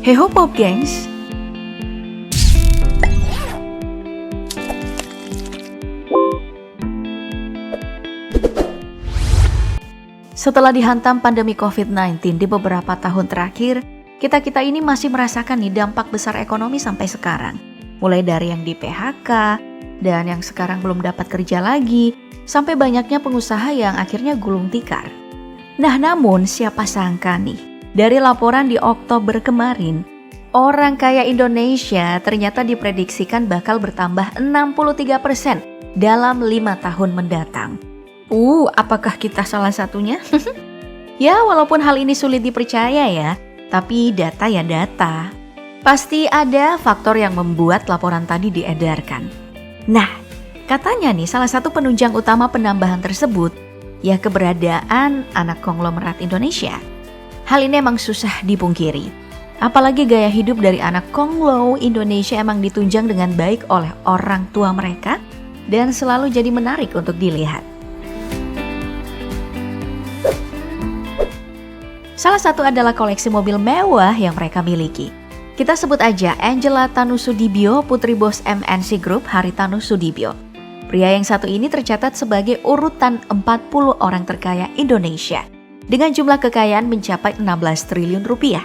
Hey ho pop gengs. Setelah dihantam pandemi COVID-19 di beberapa tahun terakhir, kita ini masih merasakan nih dampak besar ekonomi sampai sekarang. Mulai dari yang di PHK, dan yang sekarang belum dapat kerja lagi, sampai banyaknya pengusaha yang akhirnya gulung tikar. Nah namun siapa sangka nih, dari laporan di Oktober kemarin, orang kaya Indonesia ternyata diprediksikan bakal bertambah 63% dalam 5 tahun mendatang. Apakah kita salah satunya? Ya, walaupun hal ini sulit dipercaya ya, tapi data ya data. Pasti ada faktor yang membuat laporan tadi diedarkan. Nah, katanya nih salah satu penunjang utama penambahan tersebut, ya keberadaan anak konglomerat Indonesia. Hal ini emang susah dipungkiri. Apalagi gaya hidup dari anak konglo Indonesia emang ditunjang dengan baik oleh orang tua mereka dan selalu jadi menarik untuk dilihat. Salah satu adalah koleksi mobil mewah yang mereka miliki. Kita sebut aja Angela Tanusudibio, putri bos MNC Group Haritanu Sudibyo. Pria yang satu ini tercatat sebagai urutan 40 orang terkaya Indonesia dengan jumlah kekayaan mencapai 16 triliun rupiah.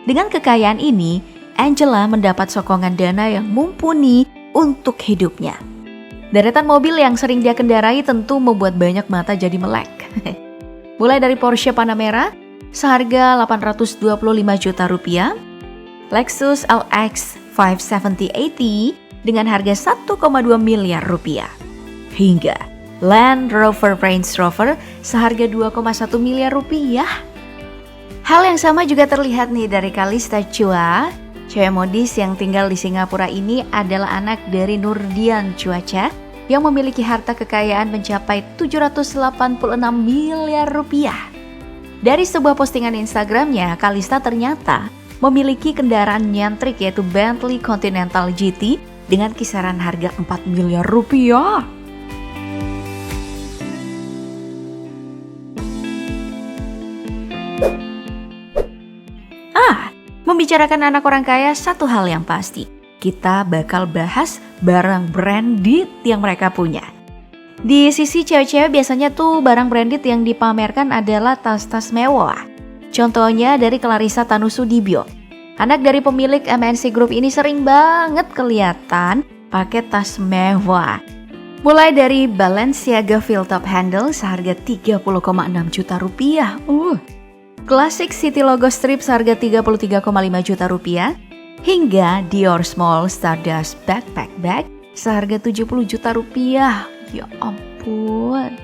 Dengan kekayaan ini, Angela mendapat sokongan dana yang mumpuni untuk hidupnya. Deretan mobil yang sering dia kendarai tentu membuat banyak mata jadi melek. Mulai dari Porsche Panamera seharga 825 juta rupiah, Lexus LX 570 dengan harga 1,2 miliar rupiah, hingga Land Rover Range Rover seharga 2,1 miliar rupiah. Hal yang sama juga terlihat nih dari Kalista Chua. Cewek modis yang tinggal di Singapura ini adalah anak dari Nurdian Cuaca yang memiliki harta kekayaan mencapai 786 miliar rupiah. Dari sebuah postingan Instagramnya, Kalista ternyata memiliki kendaraan nyentrik yaitu Bentley Continental GT dengan kisaran harga 4 miliar rupiah. Membicarakan anak orang kaya, satu hal yang pasti, kita bakal bahas barang branded yang mereka punya. Di sisi cewek-cewek biasanya tuh barang branded yang dipamerkan adalah tas-tas mewah. Contohnya dari Clarissa Tanusudibyo. Anak dari pemilik MNC Group ini sering banget kelihatan pakai tas mewah. Mulai dari Balenciaga Fieldtop Handle seharga 30,6 juta rupiah. Classic City Logo Strip seharga 33,5 juta rupiah. Hingga Dior Small Stardust Backpack Bag seharga 70 juta rupiah. Ya ampun.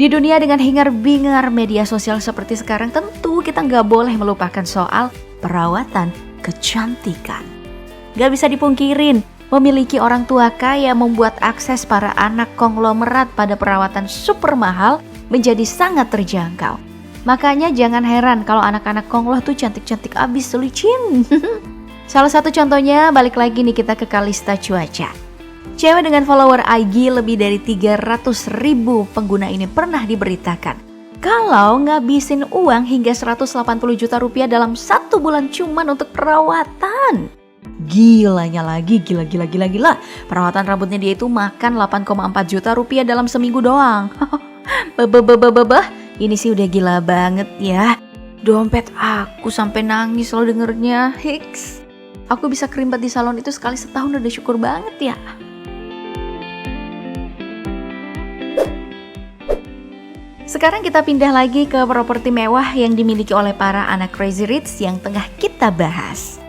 Di dunia dengan hingar-bingar media sosial seperti sekarang, tentu kita nggak boleh melupakan soal perawatan kecantikan. Gak bisa dipungkirin, memiliki orang tua kaya membuat akses para anak konglomerat pada perawatan super mahal menjadi sangat terjangkau. Makanya jangan heran kalau anak-anak kongloh tuh cantik-cantik abis licin. Salah satu contohnya, balik lagi nih kita ke Kalista Cuaca. Cewek dengan follower IG lebih dari 300.000 pengguna ini pernah diberitakan kalau ngabisin uang hingga 180 juta rupiah dalam 1 bulan cuman untuk perawatan. Gilanya lagi, gila. Perawatan rambutnya dia itu makan 8,4 juta rupiah dalam seminggu doang. Ini sih udah gila banget ya. Dompet aku sampai nangis loh dengernya. Hiks. Aku bisa kerimbat di salon itu sekali setahun udah syukur banget ya. Sekarang kita pindah lagi ke properti mewah yang dimiliki oleh para anak Crazy Rich yang tengah kita bahas.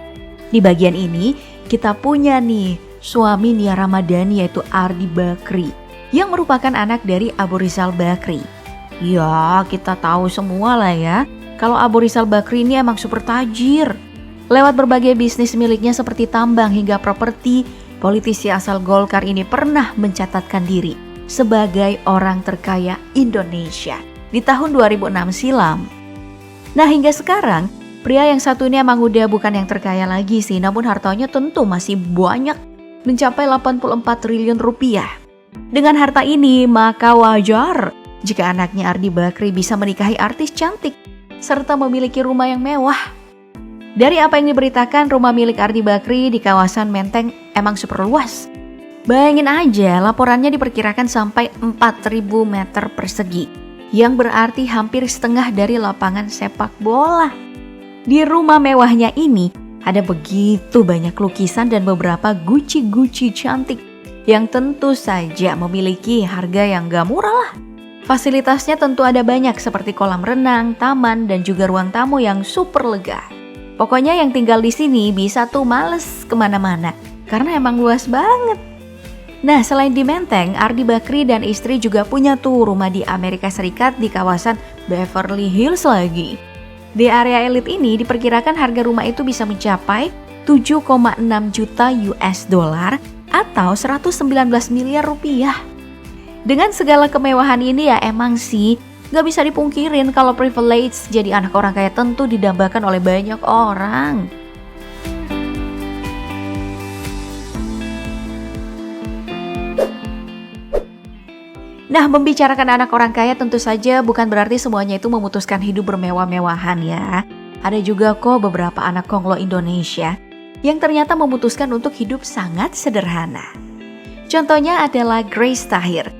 Di bagian ini kita punya nih suami Nia Ramadhani yaitu Ardi Bakri yang merupakan anak dari Abu Rizal Bakri. Ya, kita tahu semua lah ya, kalau Abu Rizal Bakri ini emang super tajir. Lewat berbagai bisnis miliknya seperti tambang hingga properti, politisi asal Golkar ini pernah mencatatkan diri sebagai orang terkaya Indonesia di tahun 2006 silam. Nah hingga sekarang, pria yang satu ini emang udah bukan yang terkaya lagi sih, namun hartanya tentu masih banyak, mencapai 84 triliun rupiah. Dengan harta ini, maka wajar jika anaknya Ardi Bakri bisa menikahi artis cantik serta memiliki rumah yang mewah. Dari apa yang diberitakan, rumah milik Ardi Bakri di kawasan Menteng emang super luas. Bayangin aja, laporannya diperkirakan sampai 4.000 meter persegi, yang berarti hampir setengah dari lapangan sepak bola. Di rumah mewahnya ini, ada begitu banyak lukisan dan beberapa guci-guci cantik yang tentu saja memiliki harga yang gak murah lah. Fasilitasnya tentu ada banyak seperti kolam renang, taman, dan juga ruang tamu yang super lega. Pokoknya yang tinggal di sini bisa tuh males kemana-mana karena emang luas banget. Nah, selain di Menteng, Ardi Bakri dan istri juga punya tuh rumah di Amerika Serikat di kawasan Beverly Hills lagi. Di area elit ini diperkirakan harga rumah itu bisa mencapai 7,6 juta US dollar atau 119 miliar rupiah. Dengan segala kemewahan ini ya emang sih gak bisa dipungkirin kalau privilege jadi anak orang kaya tentu didambakan oleh banyak orang. Nah, membicarakan anak orang kaya tentu saja bukan berarti semuanya itu memutuskan hidup bermewah-mewahan ya. Ada juga kok beberapa anak konglo Indonesia yang ternyata memutuskan untuk hidup sangat sederhana. Contohnya adalah Grace Tahir.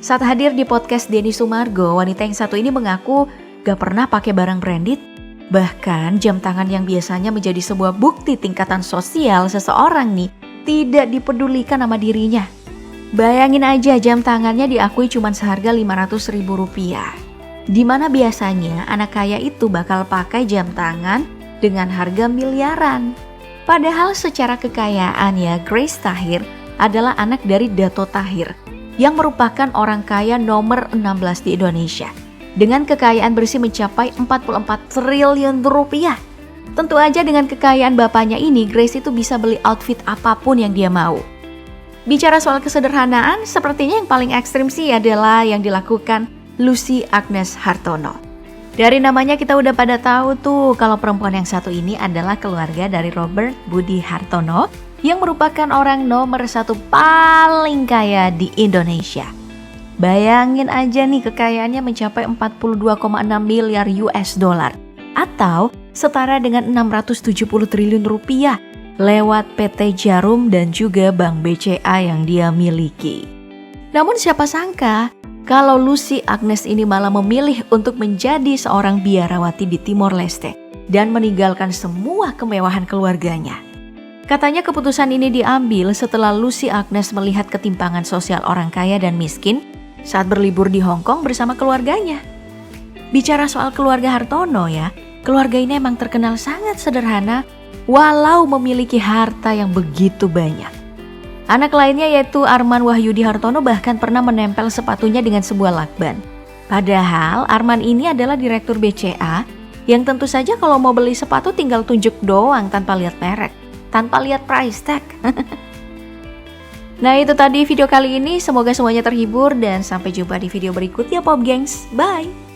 Saat hadir di podcast Denny Sumargo, wanita yang satu ini mengaku gak pernah pakai barang branded. Bahkan jam tangan yang biasanya menjadi sebuah bukti tingkatan sosial seseorang nih tidak dipedulikan sama dirinya. Bayangin aja jam tangannya diakui cuma seharga 500.000 rupiah. Dimana biasanya anak kaya itu bakal pakai jam tangan dengan harga miliaran. Padahal secara kekayaan ya, Grace Tahir adalah anak dari Dato Tahir yang merupakan orang kaya nomor 16 di Indonesia. Dengan kekayaan bersih mencapai 44 triliun rupiah. Tentu aja dengan kekayaan bapaknya ini, Grace itu bisa beli outfit apapun yang dia mau. Bicara soal kesederhanaan, sepertinya yang paling ekstrim sih adalah yang dilakukan Lucy Agnes Hartono. Dari namanya kita udah pada tahu tuh kalau perempuan yang satu ini adalah keluarga dari Robert Budi Hartono yang merupakan orang nomor 1 paling kaya di Indonesia. Bayangin aja nih kekayaannya mencapai 42,6 miliar US dollar atau setara dengan 670 triliun rupiah. Lewat PT Djarum dan juga Bank BCA yang dia miliki. Namun siapa sangka kalau Lucy Agnes ini malah memilih untuk menjadi seorang biarawati di Timor Leste dan meninggalkan semua kemewahan keluarganya. Katanya keputusan ini diambil setelah Lucy Agnes melihat ketimpangan sosial orang kaya dan miskin saat berlibur di Hong Kong bersama keluarganya. Bicara soal keluarga Hartono ya, keluarga ini emang terkenal sangat sederhana walau memiliki harta yang begitu banyak. Anak lainnya yaitu Arman Wahyudi Hartono bahkan pernah menempel sepatunya dengan sebuah lakban. Padahal Arman ini adalah direktur BCA yang tentu saja kalau mau beli sepatu tinggal tunjuk doang tanpa lihat merek, tanpa lihat price tag. Nah itu tadi video kali ini, semoga semuanya terhibur dan sampai jumpa di video berikutnya Pop Gengs. Bye!